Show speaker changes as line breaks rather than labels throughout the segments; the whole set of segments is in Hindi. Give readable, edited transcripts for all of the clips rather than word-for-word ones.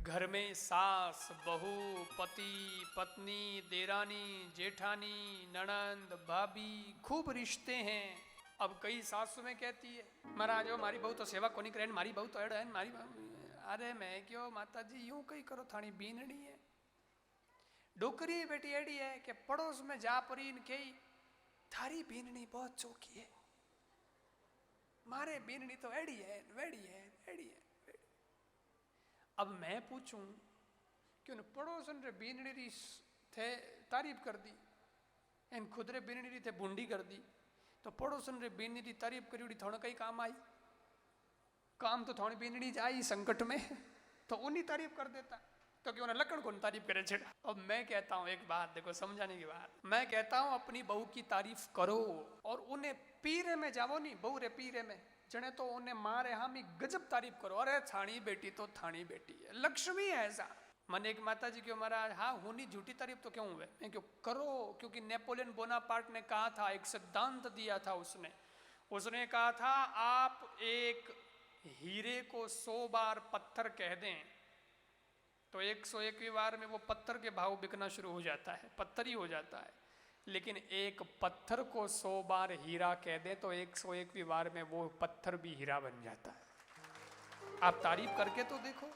घर में सास बहू पति पत्नी देरानी जेठानी ननंद भाभी खूब रिश्ते हैं। अब कई सासु में कहती है महाराज मारी बहू तो सेवा कोनी करे, मारी बहू तो एड़ है मारी अरे मैं क्यों माता जी यूं कई करो, थानी बीननी है डोकरी बेटी एड़ी है कि पड़ोस में जा परी के थारी बीननी बहुत चौकी है, मारे बीननी तो एड़ी है वेड़ी है एड़ी है। अब मैं पूछूं कि उन पड़ोसन रे बीननी री थे तारीफ कर दी, इन खुद रे बीननी री थे बुंडी कर दी, तो पड़ोसन रे बीननी री तारीफ करी उड़ी थोड़ा कई काम आई, काम तो थोड़ी बीननी जाई संकट में तो उन्हीं तारीफ कर देता, तो क्यों ना लकड़ को तारीफ करे छेड़ा। अब मैं कहता हूं एक बात देखो समझाने की बात, मैं कहता हूं अपनी बहू की तारीफ करो और उन्हें पीरे में जाओ नहीं, बहू रे पीरे में जने तो उन्हें मारे हामी गजब तारीफ करो, अरे थानी बेटी तो थानी बेटी है, लक्ष्मी है ऐसा। मन एक माता जी क्यों महाराज हाँ होनी झूठी तारीफ तो क्यों हुए, मैं क्यों करो, क्योंकि नेपोलियन बोनापार्ट ने कहा था, एक सिद्धांत दिया था उसने कहा था आप एक हीरे को 100 बार पत्थर कह दें तो 101वीं बार में वो पत्थर के भाव बिकना शुरू हो जाता है, पत्थर ही हो जाता है, लेकिन एक पत्थर को 100 बार हीरा कह दे तो 101वीं बार में वो पत्थर भी हीरा बन जाता है। आप तारीफ करके तो देखो,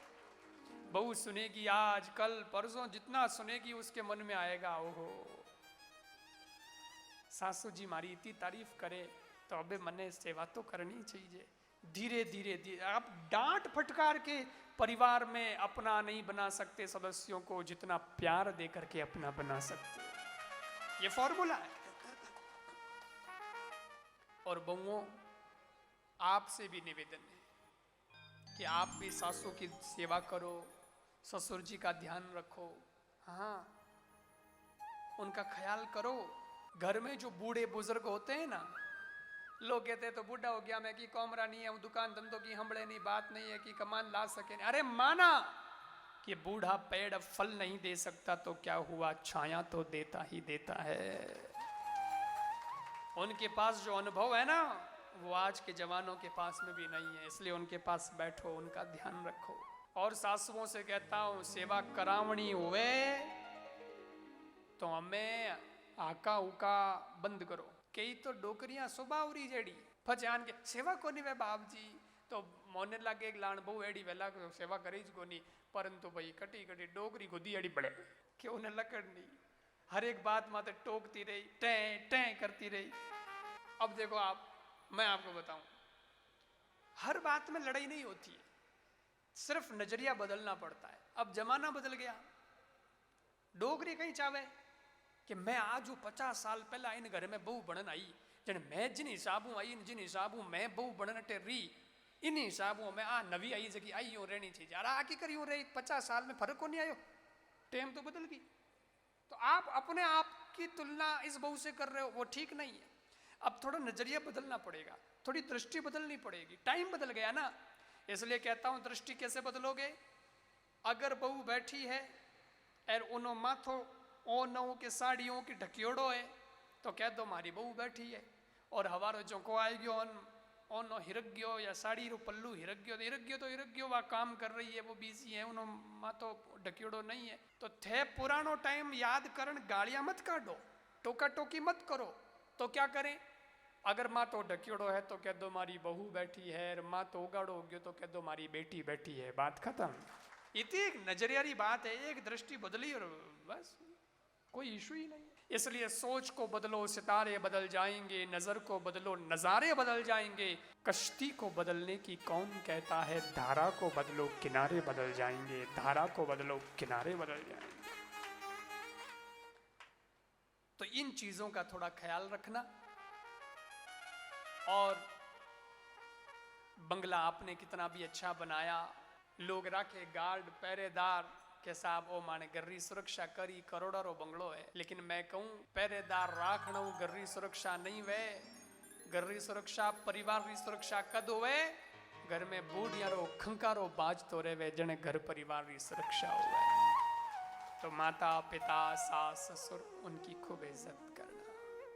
बहू सुनेगी आज कल परसों, जितना सुनेगी उसके मन में आएगा ओहो सासू जी मारी इतनी तारीफ करे तो अबे मने सेवा तो करनी चाहिए। धीरे धीरे धीरे आप डांट फटकार के परिवार में अपना नहीं बना सकते सदस्यों को, जितना प्यार दे करके अपना बना सकते, ये फॉर्मूला है। और बहुओं आपसे भी निवेदन है कि आप भी सासू की सेवा करो, ससुर जी का ध्यान रखो, हाँ उनका ख्याल करो। घर में जो बूढ़े बुजुर्ग होते हैं ना, लोग कहते हैं तो बूढ़ा हो गया मैं कि कौमरा नहीं है, दुकान धंधों की हंबड़े नहीं, बात नहीं है कि कमान ला सके नहीं। अरे माना कि बूढ़ा पेड़ फल नहीं दे सकता तो क्या हुआ, छाया तो देता ही देता है। उनके पास जो अनुभव है ना वो आज के जवानों के पास में भी नहीं है, इसलिए उनके पास बैठो, उनका ध्यान रखो। और सासुओं से कहता हूं सेवा करावनी हुए तो हमें आका उका बंद करो। कई तो डोकरियां सुबावरी जेड़ी फजान के सेवा कोनी वे बाप जी तो मोने लागे लाण बहु एड़ी वेला सेवा करी ज कोनी, परंतु भाई कटी कटी डोकरी खुदी एड़ी बड़े क्यों न लकड़नी, हर एक बात माते टोकती रही, टे टे करती रही। अब देखो आप, मैं आपको बताऊं, हर बात में लड़ाई नहीं होती है, सिर्फ नजरिया बदलना पड़ता है। अब जमाना बदल गया, डोगरी कहीं चाहे कि मैं आज 50 साल पहला इन घर में बहू बनन आई, जन मैं जिन हिसाबों आई जिन हिसाबों मैं बहू बनन टेरी इन हिसाबों में आ नवी आई जगह आई यूं रहनी चाहिए। यार आकी कर यूं रही, 50 साल में फर्क को नहीं आयो, टाइम तो बदल गई। तो आप अपने आप की तुलना इस बहू से कर रहे हो, वो ठीक नहीं है। अब थोड़ा नजरिया बदलना पड़ेगा, थोड़ी दृष्टि बदलनी पड़ेगी, टाइम बदल गया ना। इसलिए कहता हूं दृष्टि कैसे बदलोगे, अगर बहू बैठी है और उनो माथो ओ नौ के साड़ियों की ढकियोड़ो है तो कह दो मारी बहू बैठी है, और हवारो जो को आएगो ओनो हिरक गयो या साड़ी रो पल्लू हिरक गयो तो हिरक गयो, वह काम कर रही है, वो बिजी है, उनो माथो ढकियोड़ो नहीं है। तो थे पुरानो टाइम याद करन, गालियां मत काटो, टोका टोकी मत करो, तो क्या करें, अगर माँ तो ढकियोड़ो है तो कह दो मारी बहू बैठी है, माँ तो उगाड़ो हो गयो तो कह दो मारी बेटी बैठी है, बात खत्म। इतनी एक नजरियारी बात है, एक दृष्टि बदली और बस कोई इशू ही नहीं। इसलिए सोच को बदलो, सितारे बदल जाएंगे, नजर को बदलो, नजारे बदल जाएंगे। कश्ती को बदलने की कौन कहता है, धारा को बदलो किनारे बदल जाएंगे, धारा को बदलो किनारे बदल जाएंगे। तो इन चीजों का थोड़ा ख्याल रखना। और बंगला आपने कितना भी अच्छा बनाया, लोग रखे गार्ड पहरेदार के साहब ओ माने गर्री सुरक्षा करी, करोड़ा रो बंगलो है, लेकिन मैं कहूं पहरेदार राखना गर्री सुरक्षा नहीं वे, गर्री सुरक्षा परिवार की सुरक्षा कद होवे, घर में बूढ़िया रो खंकारो बाज तो रहे जने घर परिवार की सुरक्षा होवे। तो माता पिता सास ससुर उनकी खूब इज्जत